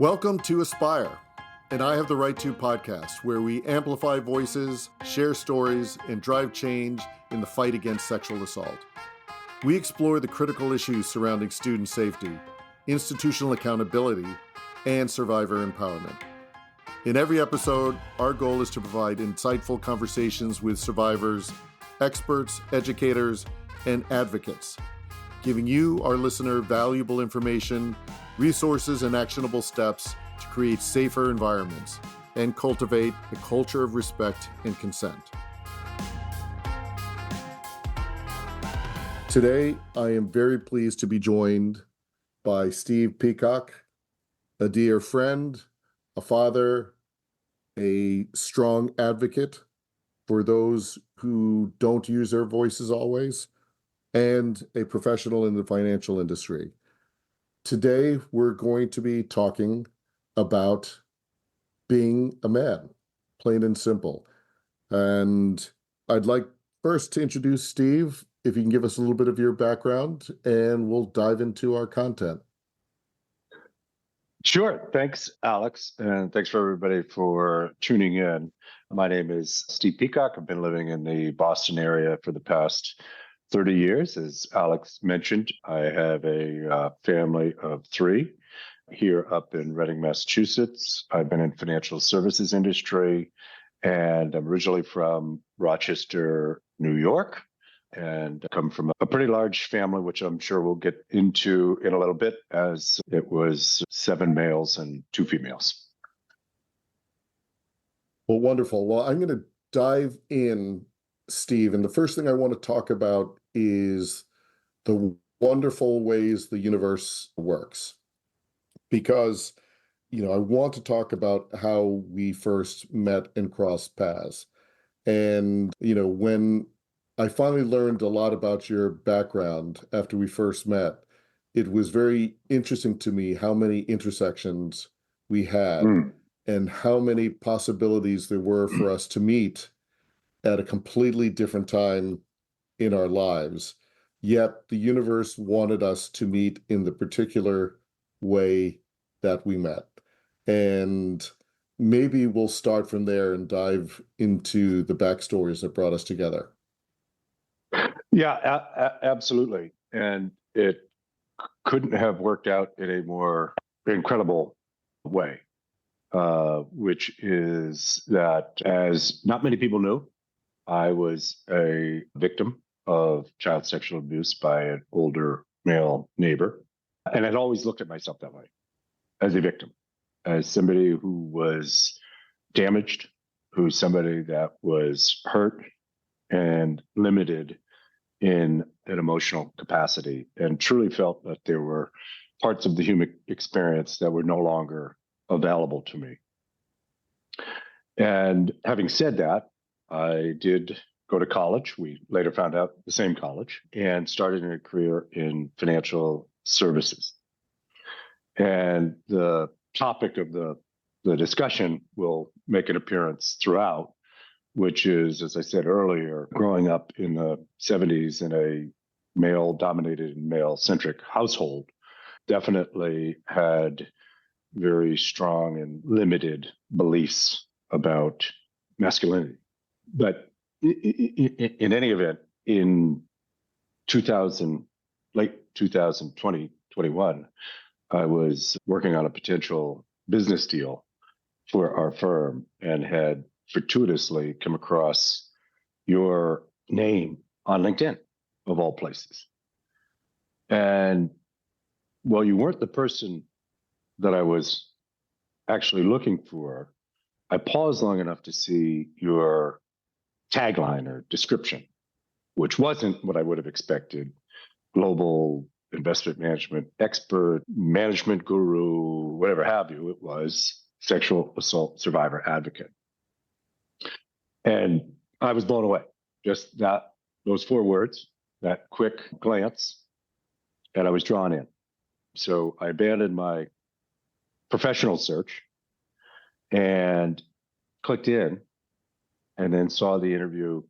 Welcome to Aspire, and I Have the Right To podcast, where we amplify voices, share stories, and drive change in the fight against sexual assault. We explore the critical issues surrounding student safety, institutional accountability, and survivor empowerment. In every episode, our goal is to provide insightful conversations with survivors, experts, educators, and advocates, giving you, our listener, valuable information, resources, and actionable steps to create safer environments and cultivate a culture of respect and consent. Today, I am very pleased to be joined by Steve Peacock, a dear friend, a father, a strong advocate for those who don't use their voices always, and a professional in the financial industry. Today, we're going to be talking about being a man, plain and simple. And I'd like first to introduce Steve, if you can give us a little bit of your background, and we'll dive into our content. Sure. Thanks, Alex. And thanks for everybody for tuning in. My name is Steve Peacock. I've been living in the Boston area for the past 30 years. As Alex mentioned, I have a family of three here up in Reading, Massachusetts. I've been in financial services industry, and I'm originally from Rochester, New York, and come from a pretty large family, which I'm sure we'll get into in a little bit, as it was 7 males and 2 females. Well, wonderful. Well, I'm going to dive in, Steve, and the first thing I want to talk about is the wonderful ways the universe works. Because, I want to talk about how we first met and crossed paths. And, when I finally learned a lot about your background after we first met, it was very interesting to me how many intersections we had and how many possibilities there were for us to meet at a completely different time in our lives. Yet the universe wanted us to meet in the particular way that we met. And maybe we'll start from there and dive into the backstories that brought us together. Yeah, absolutely. And it couldn't have worked out in a more incredible way, which is that, as not many people knew, I was a victim of child sexual abuse by an older male neighbor. And I'd always looked at myself that way, as a victim, as somebody who was damaged, who's somebody that was hurt and limited in an emotional capacity, and truly felt that there were parts of the human experience that were no longer available to me. And having said that, I did go to college. We later found out the same college, and started a career in financial services. And the topic of the discussion will make an appearance throughout, which is, as I said earlier, growing up in the 70s in a male-dominated and male-centric household, definitely had very strong and limited beliefs about masculinity. But in any event, in late 2021, I was working on a potential business deal for our firm and had fortuitously come across your name on LinkedIn, of all places. And while you weren't the person that I was actually looking for, I paused long enough to see your tagline or description, which wasn't what I would have expected. Global investment management expert, management guru, whatever have you. It was sexual assault survivor advocate. And I was blown away. Just those 4 words, that quick glance, and I was drawn in. So I abandoned my professional search and clicked in, and then saw the interview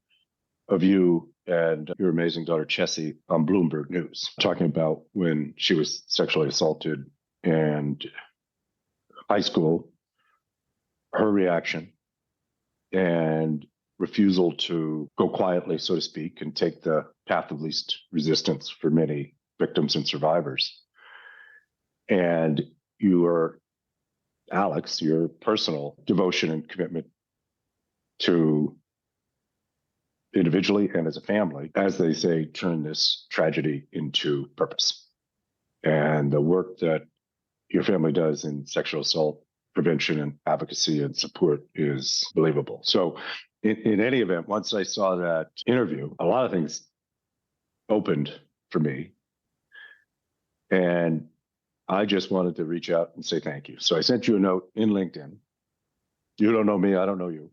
of you and your amazing daughter, Chessie, on Bloomberg News, talking about when she was sexually assaulted and high school, her reaction and refusal to go quietly, so to speak, and take the path of least resistance for many victims and survivors. And Alex, your personal devotion and commitment to individually and as a family, as they say, turn this tragedy into purpose. And the work that your family does in sexual assault prevention and advocacy and support is believable. So in any event, once I saw that interview, a lot of things opened for me. And I just wanted to reach out and say thank you. So I sent you a note in LinkedIn. You don't know me, I don't know you.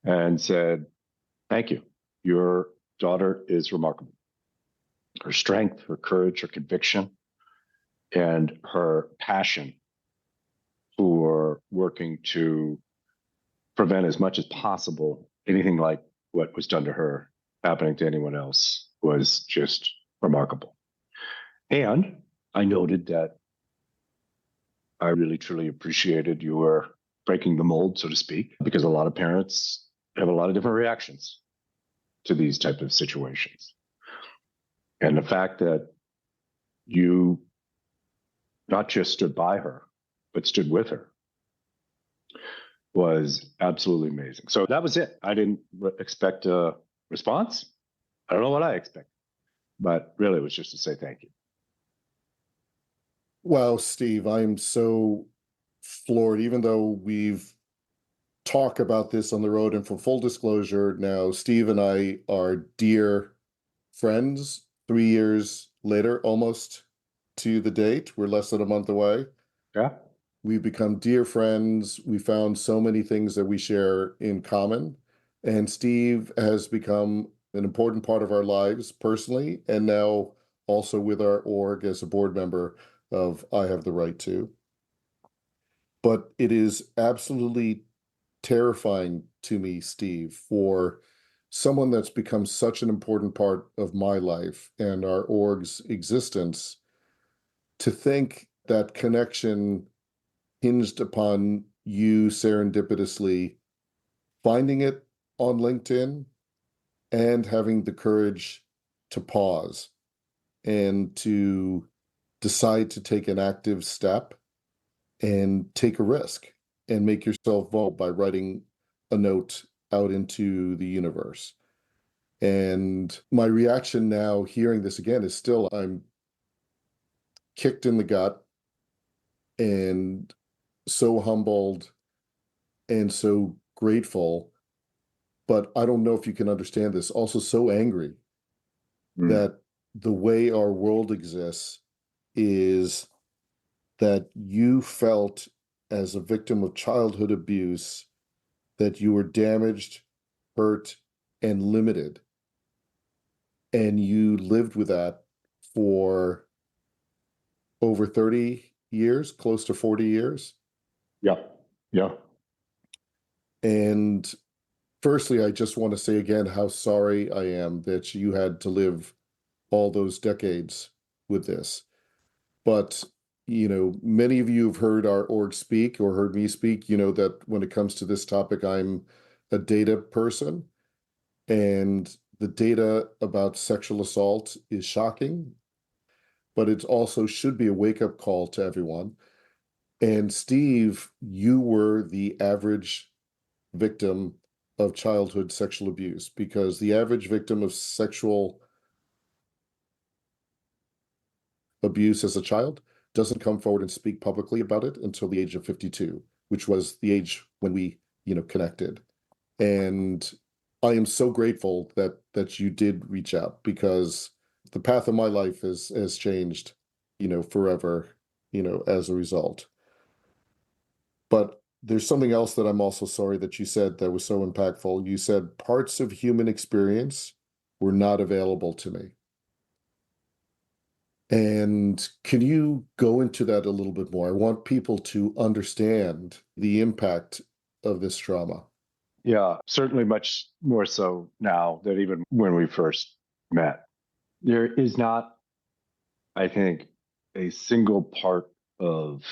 And said, thank you. Your daughter is remarkable. Her strength, her courage, her conviction, and her passion for working to prevent as much as possible anything like what was done to her happening to anyone else was just remarkable. And I noted that I really, truly appreciated your breaking the mold, so to speak, because a lot of parents have a lot of different reactions to these type of situations. And the fact that you not just stood by her, but stood with her was absolutely amazing. So that was it. I didn't expect a response. I don't know what I expected, but really it was just to say thank you. Wow, Steve, I'm so floored, even though we've talked about this on the road. And for full disclosure, now Steve and I are dear friends 3 years later, almost to the date. We're less than a month away. Yeah. We've become dear friends. We found so many things that we share in common. And Steve has become an important part of our lives personally, and now also with our org as a board member of I Have the Right To. But it is absolutely terrifying to me, Steve, for someone that's become such an important part of my life and our org's existence, to think that connection hinged upon you serendipitously finding it on LinkedIn and having the courage to pause and to decide to take an active step and take a risk and make yourself vulnerable by writing a note out into the universe. And my reaction now hearing this again is still, I'm kicked in the gut and so humbled and so grateful. But I don't know if you can understand this, also so angry that the way our world exists is that you felt as a victim of childhood abuse that you were damaged, hurt, and limited. And you lived with that for over 30 years, close to 40 years. Yeah. Yeah. And firstly, I just want to say again how sorry I am that you had to live all those decades with this. But, many of you have heard our org speak or heard me speak, that when it comes to this topic, I'm a data person. And the data about sexual assault is shocking, but it also should be a wake-up call to everyone. And Steve, you were the average victim of childhood sexual abuse, because the average victim of sexual abuse as a child doesn't come forward and speak publicly about it until the age of 52, which was the age when we, connected. And I am so grateful that you did reach out, because the path of my life has changed, forever, as a result. But there's something else that I'm also sorry that you said that was so impactful. You said parts of human experience were not available to me. And can you go into that a little bit more? I want people to understand the impact of this trauma. Yeah, certainly much more so now than even when we first met. There is not, I think, a single part of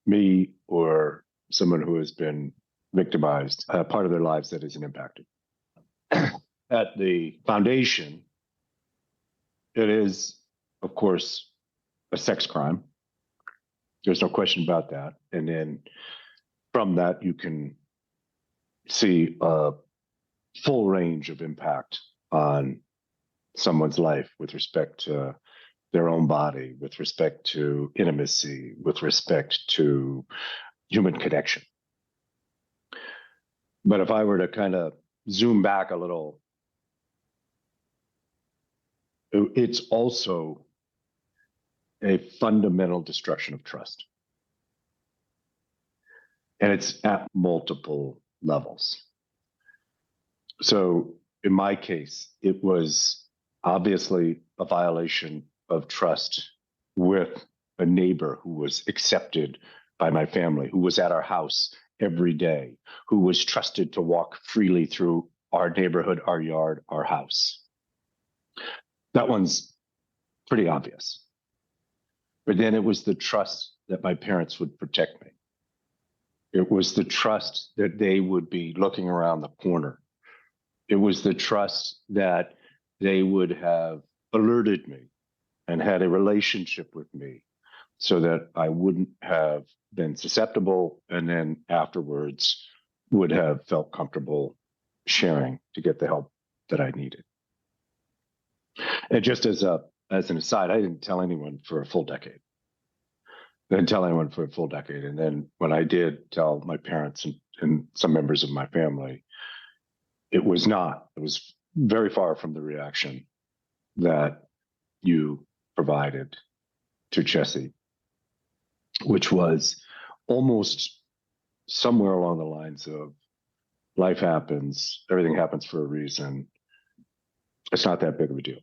me or someone who has been victimized, a part of their lives that isn't impacted. At the foundation, it is, of course, a sex crime. There's no question about that. And then from that, you can see a full range of impact on someone's life with respect to their own body, with respect to intimacy, with respect to human connection. But if I were to kind of zoom back a little, it's also a fundamental destruction of trust. And it's at multiple levels. So in my case, it was obviously a violation of trust with a neighbor who was accepted by my family, who was at our house every day, who was trusted to walk freely through our neighborhood, our yard, our house. That one's pretty obvious. But then it was the trust that my parents would protect me. It was the trust that they would be looking around the corner. It was the trust that they would have alerted me and had a relationship with me so that I wouldn't have been susceptible and then afterwards would have felt comfortable sharing to get the help that I needed. And just as an aside, I didn't tell anyone for a full decade. I didn't tell anyone for a full decade. And then when I did tell my parents and some members of my family, it was very far from the reaction that you provided to Jesse, which was almost somewhere along the lines of life happens, everything happens for a reason. It's not that big of a deal.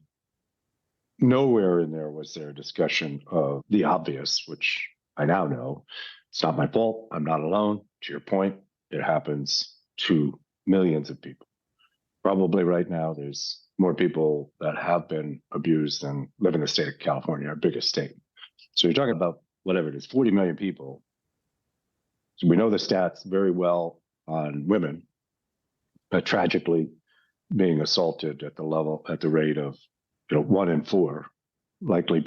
Nowhere in there was there a discussion of the obvious, which I now know. It's not my fault. I'm not alone. To your point, it happens to millions of people. Probably right now, there's more people that have been abused than live in the state of California, our biggest state. So you're talking about whatever it is, 40 million people. So we know the stats very well on women, tragically being assaulted at the rate of 1 in 4, likely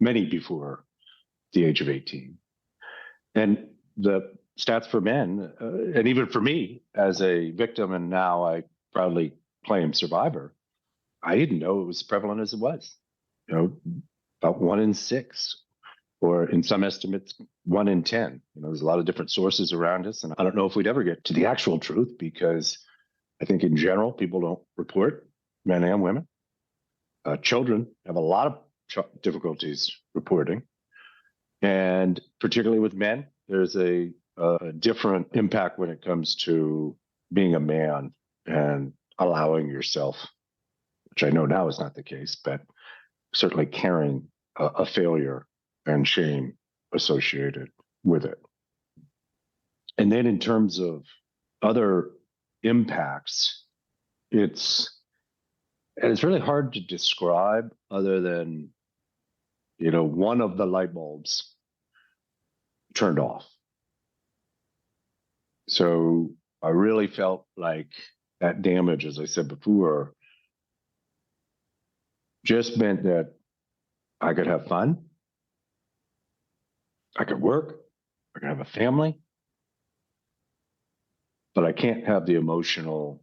many before the age of 18. And the stats for men, and even for me as a victim, and now I proudly claim survivor, I didn't know it was as prevalent as it was. About 1 in 6, or in some estimates, 1 in 10. There's a lot of different sources around us, and I don't know if we'd ever get to the actual truth because I think in general people don't report, men and women. Children have a lot of difficulties reporting, and particularly with men, there's a different impact when it comes to being a man and allowing yourself, which I know now is not the case, but certainly carrying a failure and shame associated with it. And then in terms of other impacts, it's really hard to describe other than, one of the light bulbs turned off. So I really felt like that damage, as I said before, just meant that I could have fun, I could work, I could have a family, but I can't have the emotional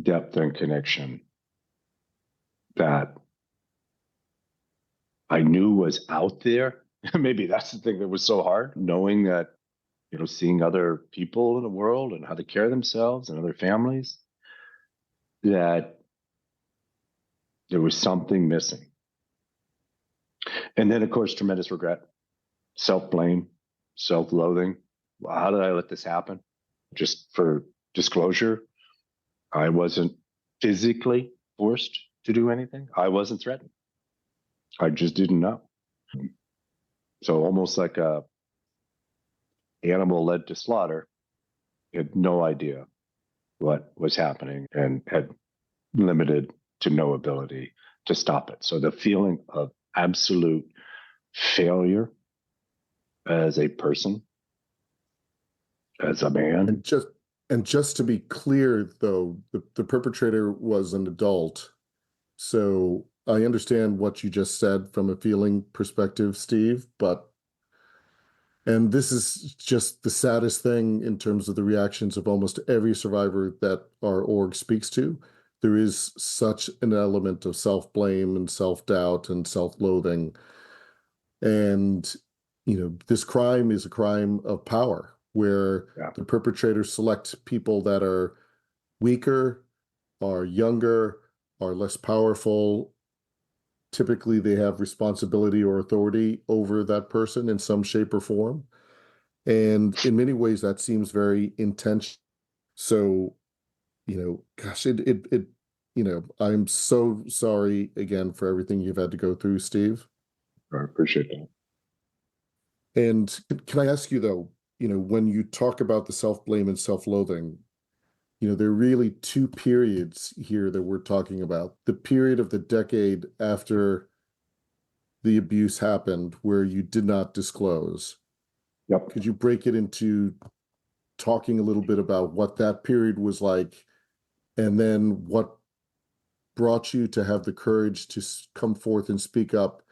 depth and connection that I knew was out there. Maybe that's the thing that was so hard, knowing that, seeing other people in the world and how they care themselves and other families, that there was something missing. And then, of course, tremendous regret, self-blame, self-loathing. Well, how did I let this happen? Just for disclosure, I wasn't physically forced to do anything. I wasn't threatened. I just didn't know. So almost like a animal led to slaughter, had no idea what was happening and had limited to no ability to stop it. So the feeling of absolute failure as a person, as a man. And just to be clear, though, the perpetrator was an adult. So I understand what you just said from a feeling perspective, Steve, and this is just the saddest thing in terms of the reactions of almost every survivor that our org speaks to. There is such an element of self-blame and self-doubt and self-loathing. And, this crime is a crime of power where Yeah. the perpetrators select people that are weaker, are younger, are less powerful. Typically, they have responsibility or authority over that person in some shape or form. And in many ways, that seems very intentional. So, gosh, I'm so sorry again for everything you've had to go through, Steve. I appreciate that. And can I ask you though, when you talk about the self-blame and self-loathing, there are really two periods here that we're talking about. The period of the decade after the abuse happened where you did not disclose. Yep. Could you break it into talking a little bit about what that period was like, and then what brought you to have the courage to come forth and speak up,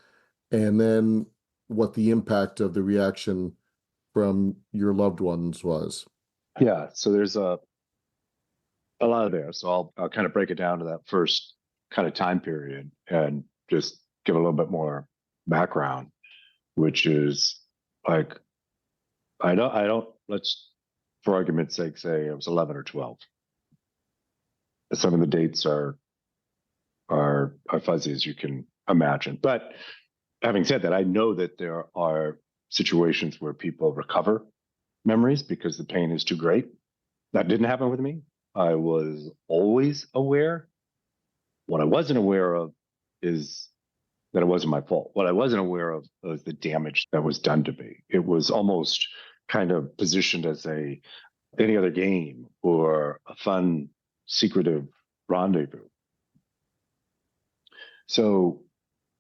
and then what the impact of the reaction from your loved ones was? Yeah. So there's a lot there. So I'll kind of break it down to that first kind of time period and just give a little bit more background, which is like, let's, for argument's sake, say it was 11 or 12. Some of the dates are fuzzy, as you can imagine. But having said that, I know that there are situations where people recover memories because the pain is too great. That didn't happen with me. I was always aware. What I wasn't aware of is that it wasn't my fault. What I wasn't aware of was the damage that was done to me. It was almost kind of positioned as any other game or a fun, secretive rendezvous. So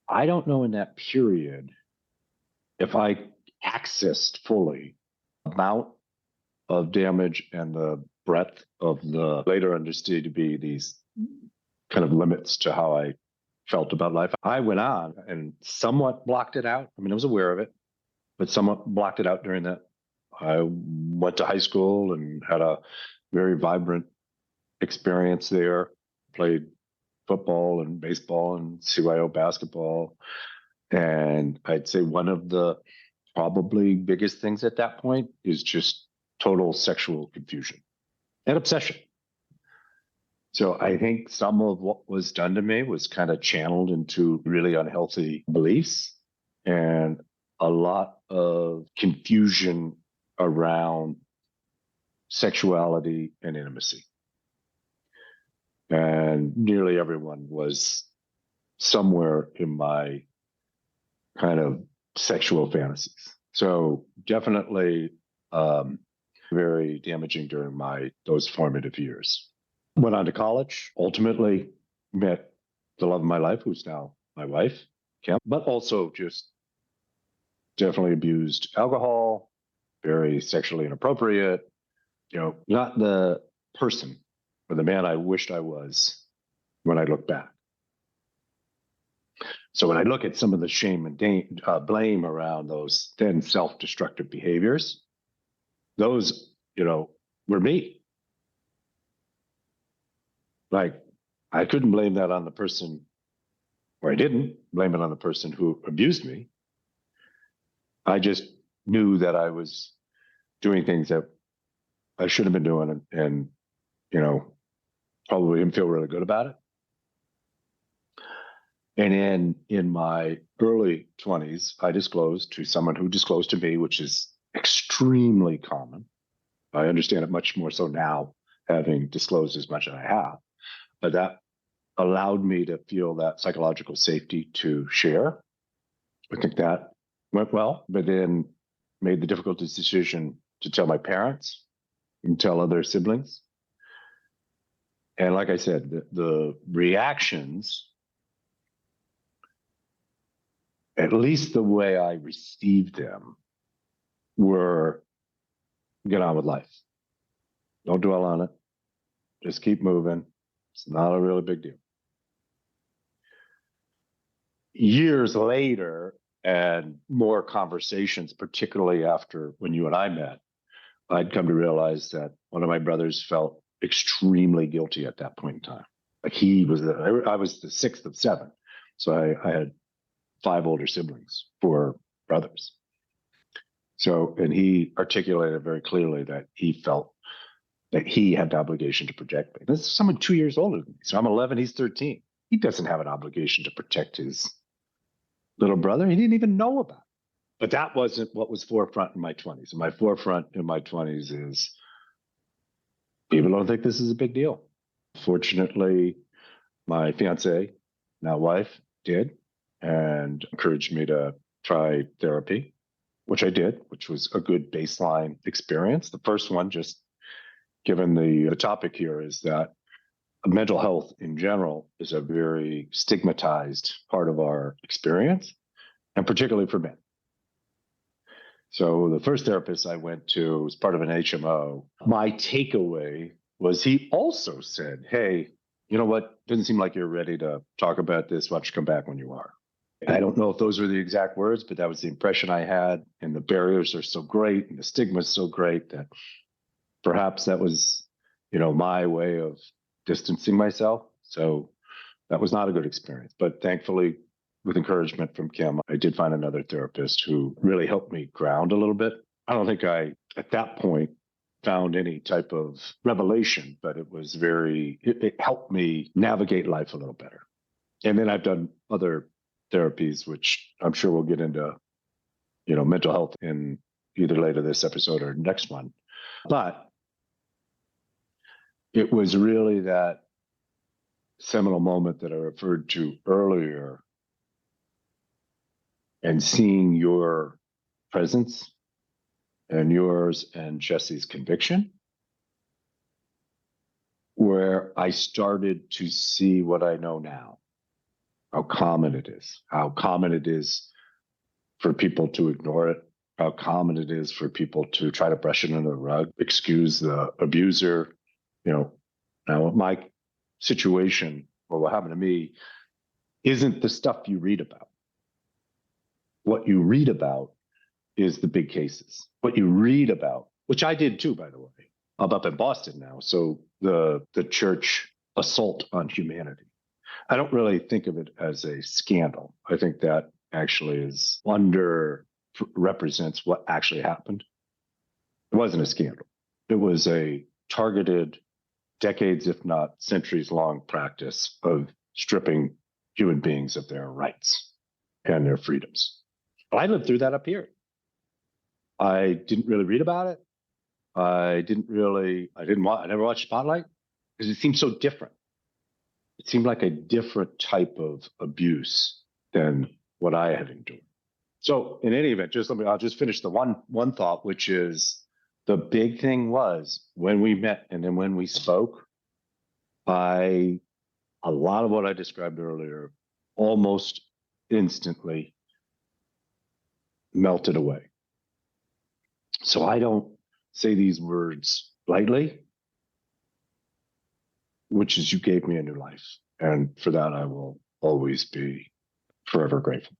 I don't know in that period if I accessed fully the amount of damage and the breadth of the later understood to be these kind of limits to how I felt about life. I went on and somewhat blocked it out. I mean, I was aware of it, but somewhat blocked it out during that. I went to high school and had a very vibrant experience there, played football and baseball and CYO basketball. And I'd say one of the probably biggest things at that point is just total sexual confusion and obsession. So I think some of what was done to me was kind of channeled into really unhealthy beliefs and a lot of confusion around sexuality and intimacy. And nearly everyone was somewhere in my kind of sexual fantasies. So definitely very damaging during those formative years. Went on to college, ultimately met the love of my life, who's now my wife, Kim, but also just definitely abused alcohol, very sexually inappropriate, not the person or the man I wished I was when I look back. So when I look at some of the shame and blame around those then self-destructive behaviors, those, were me. Like, I couldn't blame that on the person, or I didn't blame it on the person who abused me. I just knew that I was doing things that I should have been doing and probably didn't feel really good about it. And then in my early 20s, I disclosed to someone who disclosed to me, which is extremely common. I understand it much more so now, having disclosed as much as I have. But that allowed me to feel that psychological safety to share. I think that went well, but then made the difficult decision to tell my parents and tell other siblings. And like I said, the reactions, at least the way I received them, were get on with life. Don't dwell on it. Just keep moving. It's not a really big deal. Years later, and more conversations, particularly after when you and I met, I'd come to realize that one of my brothers felt extremely guilty at that point in time. Like I was the sixth of seven. So I had 5 older siblings, 4 brothers. So, and he articulated very clearly that he felt that he had the obligation to protect me. This is someone 2 years older than me. So I'm 11, he's 13. He doesn't have an obligation to protect his little brother. He didn't even know about it. But that wasn't what was forefront in my 20s. And my forefront in my 20s is people don't think this is a big deal. Fortunately, my fiance, now wife, did and encouraged me to try therapy, which I did, which was a good baseline experience. The first one, just given the topic here, is that mental health in general is a very stigmatized part of our experience, and particularly for men. So the first therapist I went to was part of an HMO. My takeaway was he also said, hey, you know what? Doesn't seem like you're ready to talk about this. Why don't you come back when you are? I don't know if those were the exact words, but that was the impression I had. And the barriers are so great and the stigma is so great that perhaps that was, my way of distancing myself. So that was not a good experience. But thankfully, with encouragement from Kim, I did find another therapist who really helped me ground a little bit. I don't think I, at that point, found any type of revelation, but it helped me navigate life a little better. And then I've done other therapies, which I'm sure we'll get into, mental health in either later this episode or next one. But it was really that seminal moment that I referred to earlier, and seeing your presence and yours and Jesse's conviction, where I started to see what I know now, how common it is for people to ignore it, how common it is for people to try to brush it under the rug, excuse the abuser. Now my situation, or what happened to me, isn't the stuff you read about. What you read about is the big cases. What you read about, which I did too, by the way. I'm up in Boston now. So the church assault on humanity. I don't really think of it as a scandal. I think that actually represents what actually happened. It wasn't a scandal. It was a targeted, decades, if not centuries long practice of stripping human beings of their rights and their freedoms. I lived through that up here. I didn't really read about it. I never watched Spotlight because it seemed so different. It seemed like a different type of abuse than what I had endured. So in any event, I'll just finish the one thought, which is the big thing was when we met and then when we spoke, a lot of what I described earlier almost instantly melted away. So I don't say these words lightly, which is you gave me a new life. And for that, I will always be forever grateful.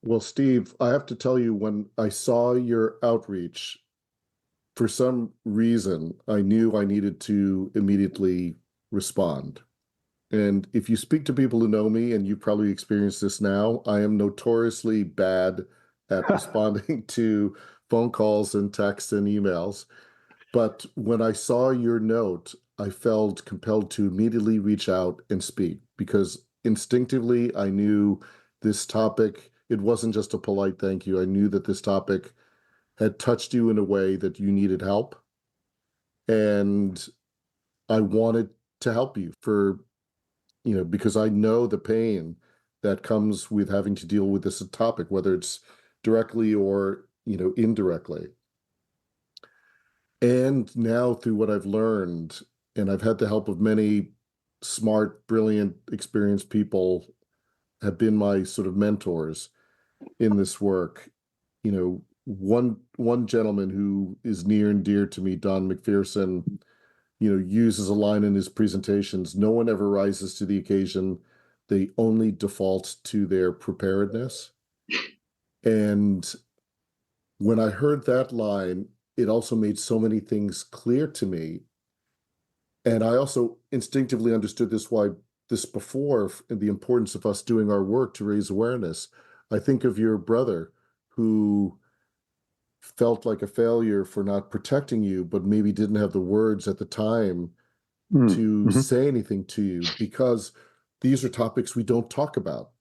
Well, Steve, I have to tell you, when I saw your outreach, for some reason, I knew I needed to immediately respond. And if you speak to people who know me, and you probably experienced this now, I am notoriously bad at responding to phone calls and texts and emails. But when I saw your note, I felt compelled to immediately reach out and speak, because instinctively I knew this topic, it wasn't just a polite thank you. I knew that this topic had touched you in a way that you needed help. And I wanted to help you because I know the pain that comes with having to deal with this topic, whether it's directly or, indirectly. And now, through what I've learned, and I've had the help of many smart, brilliant, experienced people have been my sort of mentors in this work. one gentleman who is near and dear to me, Don McPherson, uses a line in his presentations: no one ever rises to the occasion. They only default to their preparedness. And when I heard that line, it also made so many things clear to me. And I also instinctively understood this before, and the importance of us doing our work to raise awareness. I think of your brother who felt like a failure for not protecting you, but maybe didn't have the words at the time to Mm-hmm. say anything to you, because these are topics we don't talk about.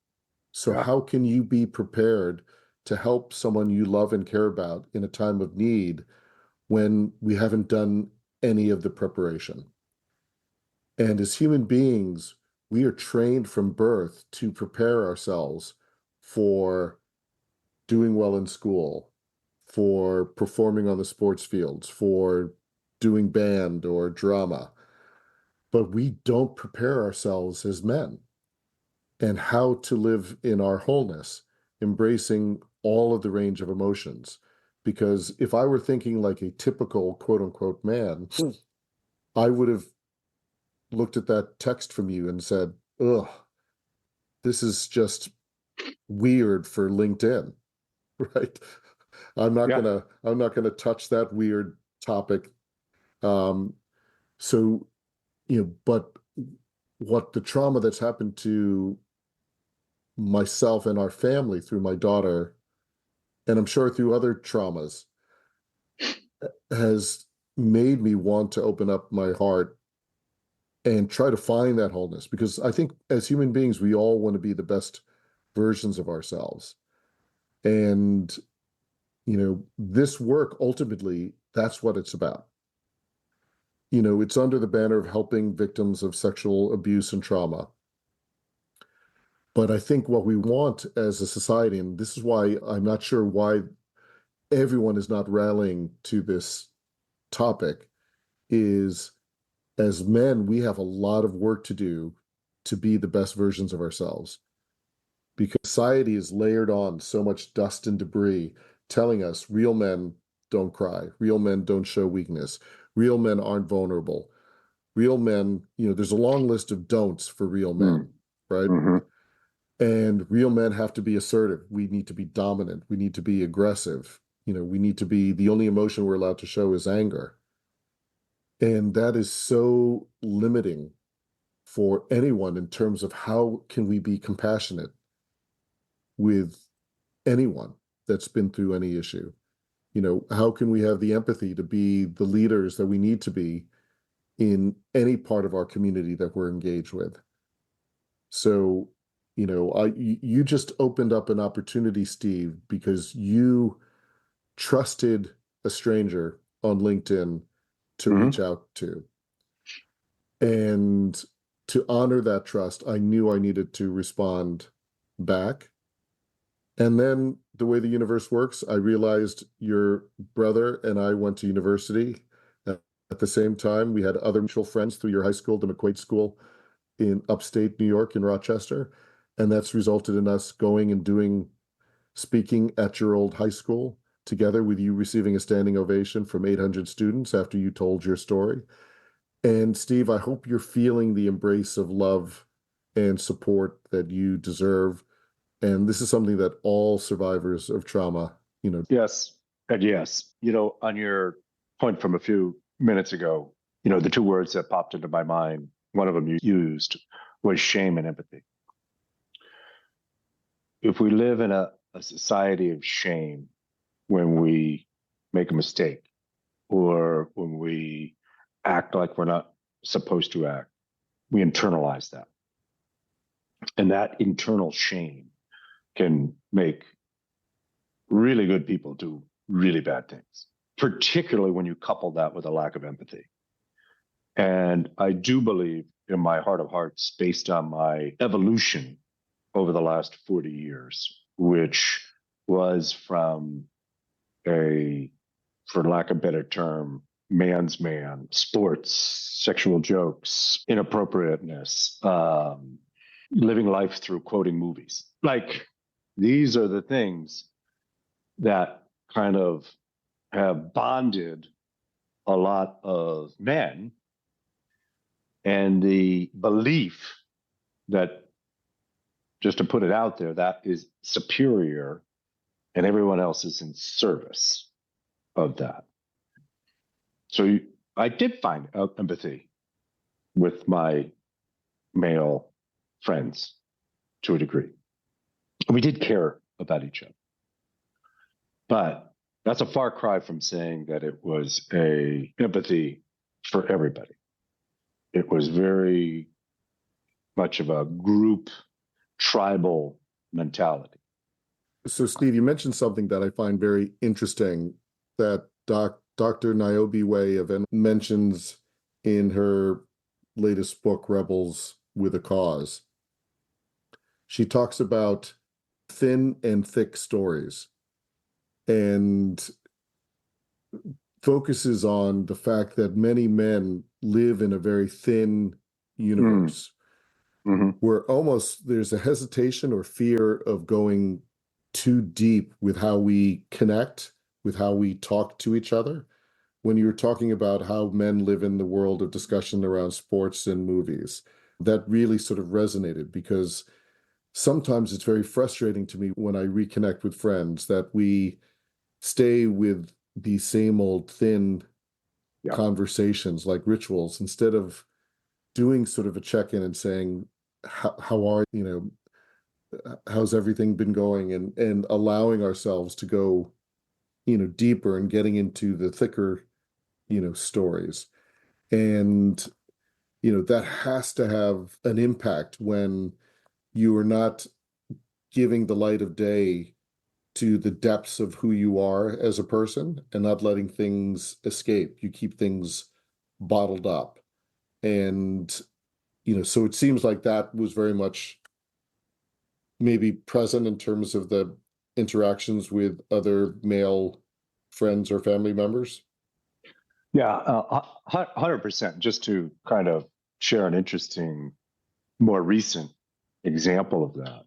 So Yeah. how can you be prepared to help someone you love and care about in a time of need when we haven't done any of the preparation? And as human beings, we are trained from birth to prepare ourselves for doing well in school, for performing on the sports fields, for doing band or drama. But we don't prepare ourselves as men and how to live in our wholeness, embracing all of the range of emotions. Because if I were thinking like a typical quote unquote man, I would have looked at that text from you and said, ugh, this is just weird for LinkedIn, right? Yeah. I'm not gonna touch that weird topic. Um, so, but what the trauma that's happened to myself and our family through my daughter, and I'm sure through other traumas, has made me want to open up my heart and try to find that wholeness. Because I think as human beings, we all want to be the best versions of ourselves. And, this work ultimately, that's what it's about. It's under the banner of helping victims of sexual abuse and trauma. But I think what we want as a society, and this is why I'm not sure why everyone is not rallying to this topic, is as men, we have a lot of work to do to be the best versions of ourselves, because society is layered on so much dust and debris telling us real men don't cry, real men don't show weakness, real men aren't vulnerable, real men, there's a long list of don'ts for real men, right? Mm-hmm. And real men have to be assertive. We need to be dominant. We need to be aggressive. We need to be, the only emotion we're allowed to show is anger. And that is so limiting for anyone in terms of how can we be compassionate with anyone that's been through any issue. How can we have the empathy to be the leaders that we need to be in any part of our community that we're engaged with? So, you just opened up an opportunity, Steve, because you trusted a stranger on LinkedIn to reach Mm-hmm. out to. And to honor that trust, I knew I needed to respond back. And then the way the universe works, I realized your brother and I went to university at the same time. We had other mutual friends through your high school, the McQuaid School in upstate New York in Rochester. And that's resulted in us going and speaking at your old high school together, with you receiving a standing ovation from 800 students after you told your story. And Steve, I hope you're feeling the embrace of love and support that you deserve. And this is something that all survivors of trauma, Yes. And yes, on your point from a few minutes ago, the two words that popped into my mind, one of them you used was shame and empathy. If we live in a society of shame when we make a mistake or when we act like we're not supposed to act, we internalize that. And that internal shame can make really good people do really bad things, particularly when you couple that with a lack of empathy. And I do believe in my heart of hearts, based on my evolution over the last 40 years, which was from a, for lack of a better term, man's man, sports, sexual jokes, inappropriateness, living life through quoting movies. Like, these are the things that kind of have bonded a lot of men, and the belief that, just to put it out there, that is superior and everyone else is in service of that. So I did find empathy with my male friends to a degree. We did care about each other. But that's a far cry from saying that it was a empathy for everybody. It was very much of a group, tribal mentality. So, Steve, you mentioned something that I find very interesting that Dr. Niobe Way mentions in her latest book, Rebels with a Cause. She talks about thin and thick stories and focuses on the fact that many men live in a very thin universe where almost there's a hesitation or fear of going too deep with how we connect, with how we talk to each other. When you were talking about how men live in the world of discussion around sports and movies, that really sort of resonated, because sometimes it's very frustrating to me when I reconnect with friends that we stay with these same old thin conversations like rituals, instead of doing sort of a check-in and saying, how are you, how's everything been going, and allowing ourselves to go, deeper and getting into the thicker, stories. And, that has to have an impact when you are not giving the light of day to the depths of who you are as a person and not letting things escape. You keep things bottled up. And, so it seems like that was very much maybe present in terms of the interactions with other male friends or family members. Yeah, 100%. Just to kind of share an interesting, more recent example of that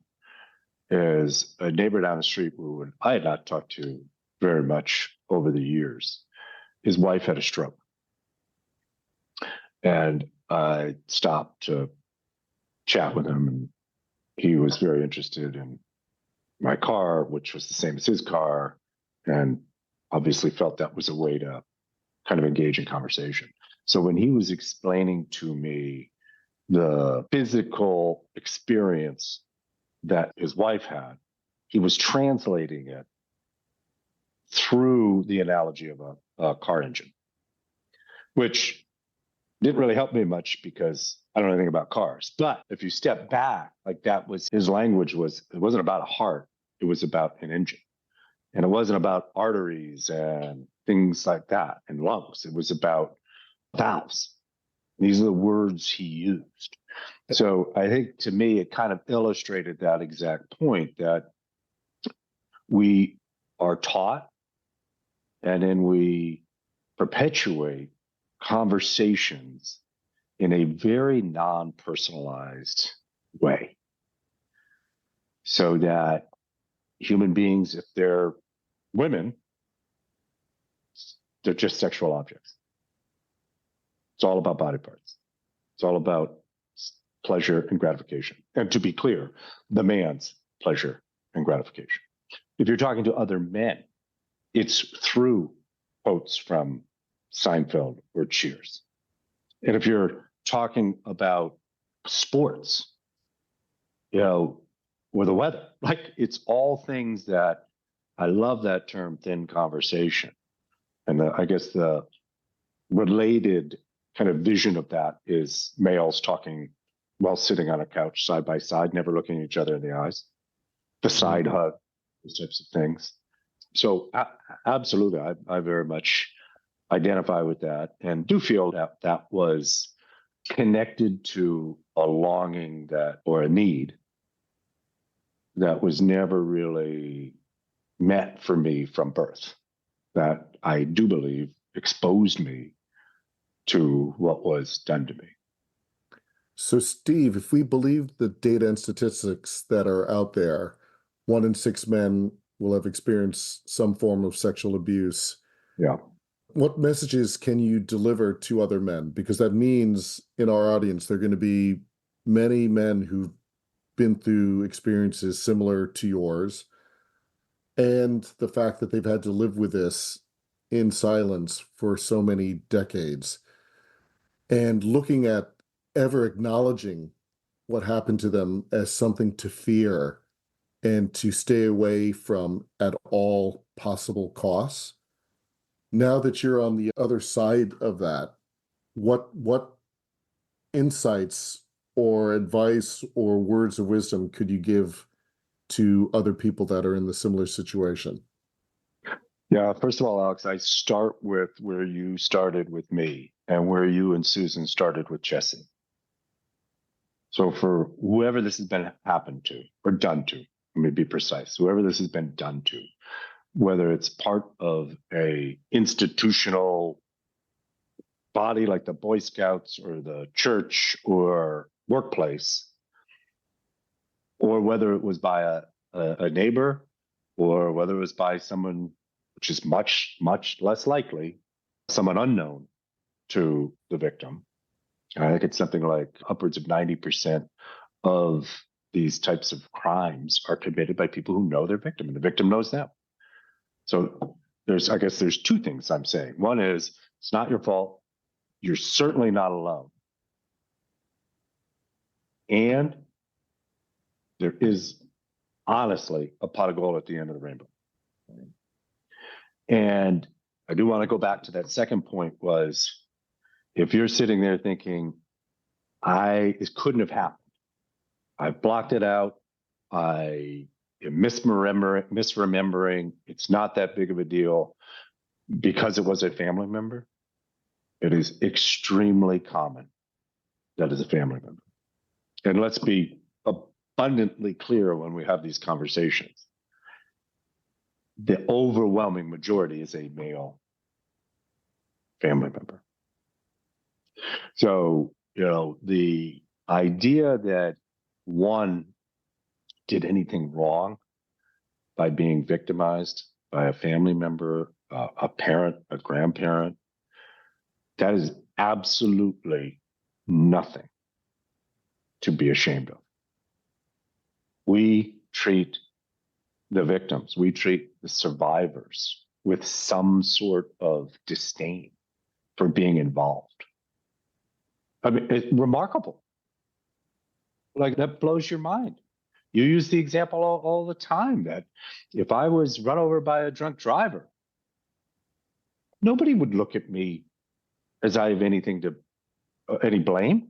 is a neighbor down the street who I had not talked to very much over the years. His wife had a stroke. And I stopped to chat with him, and he was very interested in my car, which was the same as his car, and obviously felt that was a way to kind of engage in conversation. So when he was explaining to me the physical experience that his wife had, he was translating it through the analogy of a car engine, which didn't really help me much because I don't know anything about cars. But if you step back, like, that was his language, it wasn't about a heart, it was about an engine. And it wasn't about arteries and things like that and lungs. It was about valves. These are the words he used. So I think, to me, it kind of illustrated that exact point, that we are taught and then we perpetuate conversations in a very non-personalized way, so that human beings, if they're women, they're just sexual objects. It's all about body parts. It's all about pleasure and gratification. And to be clear, the man's pleasure and gratification. If you're talking to other men, it's through quotes from Seinfeld or Cheers. And if you're talking about sports, or the weather, like, it's all things that, I love that term, thin conversation. And I guess the related kind of vision of that is males talking while sitting on a couch side by side, never looking each other in the eyes, the side hug, those types of things. So absolutely, I very much identify with that, and do feel that that was connected to a longing or a need that was never really met for me from birth, that I do believe exposed me to what was done to me. So, Steve, if we believe the data and statistics that are out there, 1 in 6 men will have experienced some form of sexual abuse. Yeah. What messages can you deliver to other men? Because that means in our audience, there are going to be many men who've been through experiences similar to yours, and the fact that they've had to live with this in silence for so many decades, and looking at ever acknowledging what happened to them as something to fear and to stay away from at all possible costs. Now that you're on the other side of that, what insights or advice or words of wisdom could you give to other people that are in the similar situation? Yeah. First of all, Alex, I start with where you started with me and where you and Susan started with Jesse. So for whoever this has been happened to or done to, let me be precise, whoever this has been done to, whether it's part of a institutional body like the Boy Scouts or the church or workplace, or whether it was by a neighbor, or whether it was by someone, which is much, much less likely, someone unknown to the victim. I think it's something like upwards of 90% of these types of crimes are committed by people who know their victim, and the victim knows them. So I guess there's two things I'm saying. One is, it's not your fault. You're certainly not alone. And there is honestly a pot of gold at the end of the rainbow. And I do want to go back to that second point was, if you're sitting there thinking, it couldn't have happened. I've blocked it out. I am misremembering. It's not that big of a deal because it was a family member. It is extremely common that is a family member. And let's be abundantly clear when we have these conversations. The overwhelming majority is a male family member. So, the idea that one did anything wrong by being victimized by a family member, a parent, a grandparent, that is absolutely nothing to be ashamed of. We treat the victims, we treat the survivors with some sort of disdain for being involved. I mean, it's remarkable. Like, that blows your mind. You use the example all the time that if I was run over by a drunk driver, nobody would look at me as I have any blame,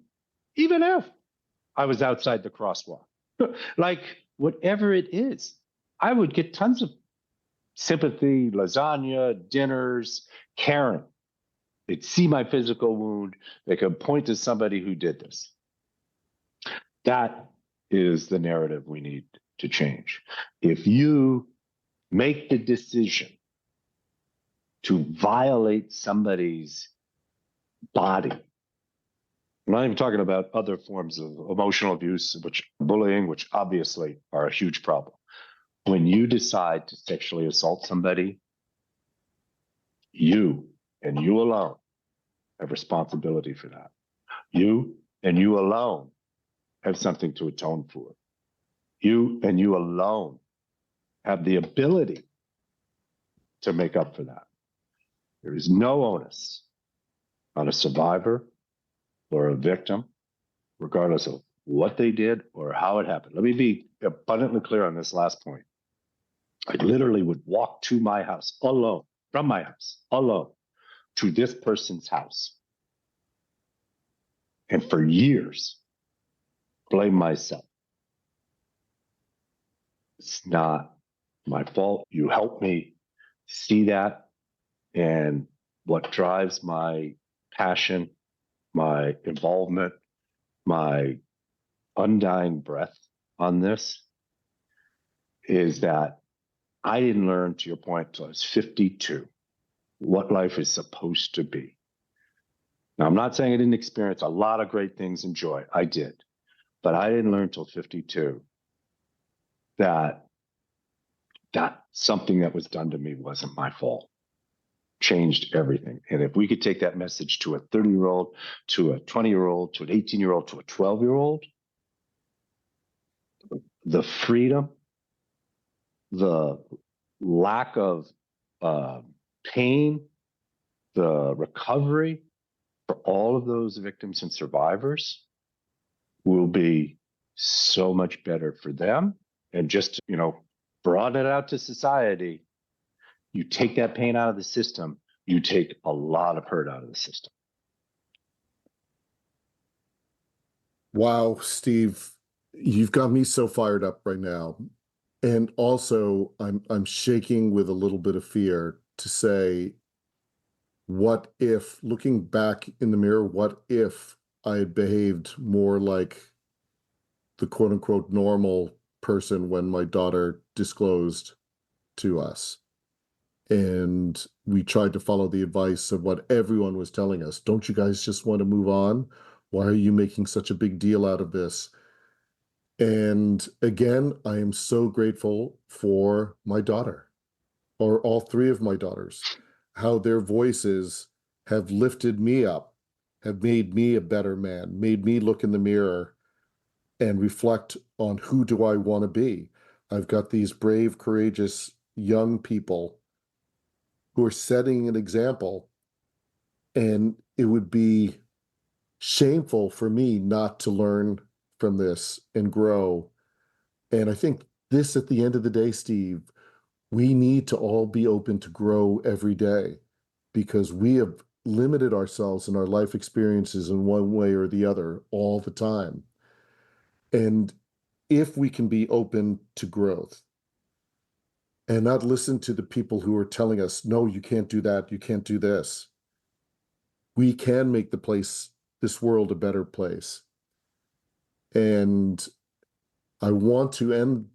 even if I was outside the crosswalk. Like, whatever it is, I would get tons of sympathy, lasagna, dinners, caring. They'd see my physical wound. They could point to somebody who did this. That is the narrative we need to change. If you make the decision to violate somebody's body, I'm not even talking about other forms of emotional abuse, bullying, which obviously are a huge problem. When you decide to sexually assault somebody, you and you alone have responsibility for that. You and you alone have something to atone for. You and you alone have the ability to make up for that. There is no onus on a survivor or a victim, regardless of what they did or how it happened. Let me be abundantly clear on this last point. I literally would walk to my house alone, from my house alone, to this person's house. And for years, blame myself. It's not my fault. You helped me see that. And what drives my passion, my involvement, my undying breath on this is that I didn't learn, to your point, until I was 52, what life is supposed to be. Now, I'm not saying I didn't experience a lot of great things and joy. I did. But I didn't learn until 52 that that something that was done to me wasn't my fault. Changed everything. And if we could take that message to a 30-year-old, to a 20-year-old, to an 18-year-old, to a 12-year-old, the freedom, the lack of pain, the recovery for all of those victims and survivors will be so much better for them. And just, broaden it out to society. You take that pain out of the system, you take a lot of hurt out of the system. Wow, Steve, you've got me so fired up right now. And also I'm shaking with a little bit of fear to say, what if, looking back in the mirror, what if I had behaved more like the quote unquote normal person when my daughter disclosed to us? And we tried to follow the advice of what everyone was telling us. Don't you guys just want to move on? Why are you making such a big deal out of this? And again, I am so grateful for my daughter, or all three of my daughters, how their voices have lifted me up, have made me a better man, made me look in the mirror and reflect on who do I want to be. I've got these brave, courageous young people who are setting an example, and it would be shameful for me not to learn from this and grow. And I think this, at the end of the day, Steve, we need to all be open to grow every day, because we have limited ourselves in our life experiences in one way or the other all the time. And if we can be open to growth and not listen to the people who are telling us, no, you can't do that, you can't do this, we can make this world a better place. And I want to end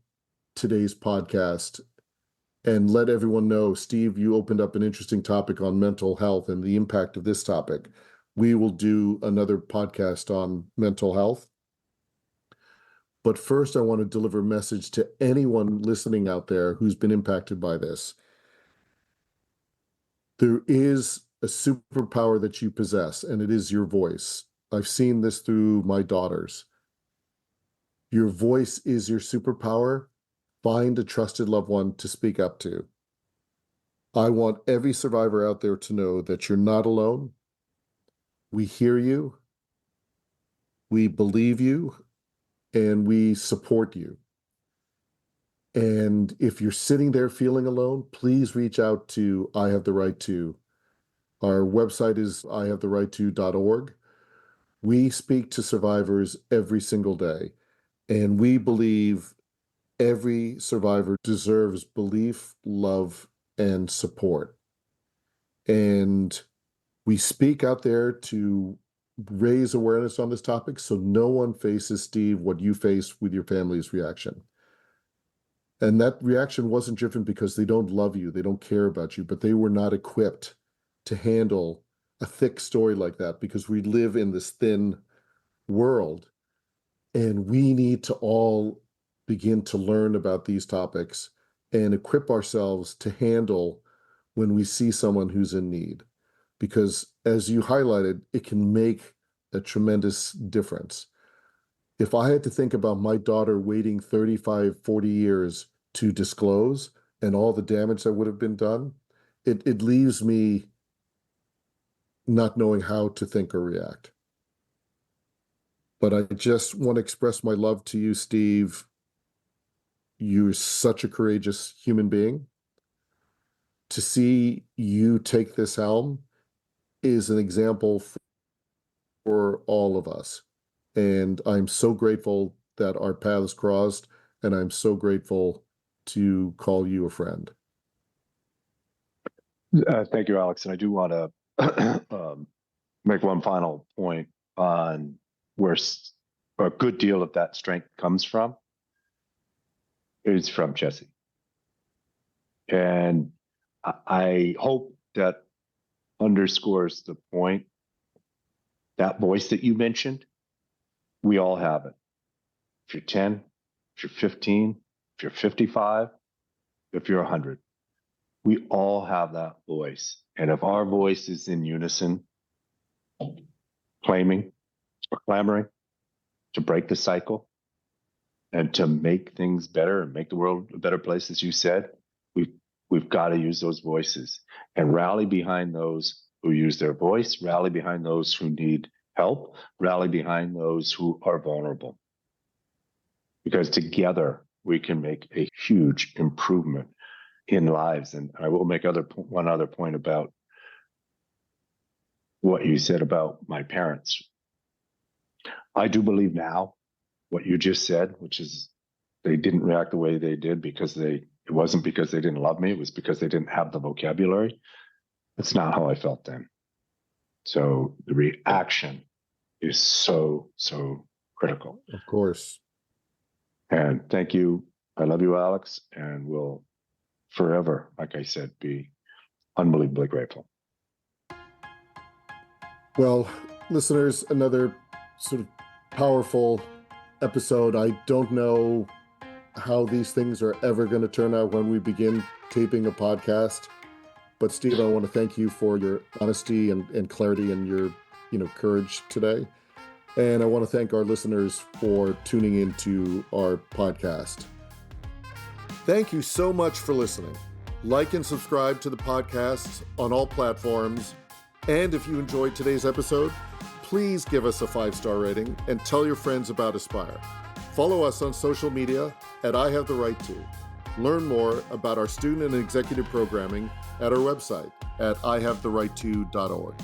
today's podcast and let everyone know, Steve, you opened up an interesting topic on mental health and the impact of this topic. We will do another podcast on mental health. But first, I want to deliver a message to anyone listening out there who's been impacted by this. There is a superpower that you possess, and it is your voice. I've seen this through my daughters. Your voice is your superpower. Find a trusted loved one to speak up to. I want every survivor out there to know that you're not alone. We hear you, we believe you, and we support you. And if you're sitting there feeling alone, please reach out to I Have the Right To. Our website is ihavetherightto.org. We speak to survivors every single day, and we believe every survivor deserves belief, love, and support. And we speak out there to raise awareness on this topic so no one faces, Steve, what you face with your family's reaction. And that reaction wasn't driven because they don't love you, they don't care about you, but they were not equipped to handle a thick story like that, because we live in this thin world, and we need to all begin to learn about these topics and equip ourselves to handle when we see someone who's in need. Because as you highlighted, it can make a tremendous difference. If I had to think about my daughter waiting 35, 40 years to disclose and all the damage that would have been done, it leaves me not knowing how to think or react. But I just want to express my love to you, Steve. You're such a courageous human being. To see you take this helm is an example for all of us. And I'm so grateful that our paths crossed, and I'm so grateful to call you a friend. Thank you, Alex. And I do want to make one final point on where a good deal of that strength comes from. Is from Jesse. And I hope that underscores the point. That voice that you mentioned, we all have it. If you're 10, if you're 15, if you're 55, if you're 100. We all have that voice. And if our voice is in unison, claiming or clamoring to break the cycle and to make things better and make the world a better place, as you said, we've got to use those voices and rally behind those who use their voice, rally behind those who need help, rally behind those who are vulnerable. Because together we can make a huge improvement in lives. And I will make one other point about what you said about my parents. I do believe now what you just said, which is they didn't react the way they did because it wasn't because they didn't love me, it was because they didn't have the vocabulary. That's not how I felt then. So the reaction is so critical. Of course. And thank you. I love you, Alex, and will forever, like I said, be unbelievably grateful. Well, listeners, another sort of powerful episode. I don't know how these things are ever going to turn out when we begin taping a podcast. But Steve, I want to thank you for your honesty and clarity and your, courage today. And I want to thank our listeners for tuning into our podcast. Thank you so much for listening. Like and subscribe to the podcast on all platforms. And if you enjoyed today's episode, please give us a 5-star rating and tell your friends about Aspire. Follow us on social media at I Have the Right To. Learn more about our student and executive programming at our website at ihavetherightto.org.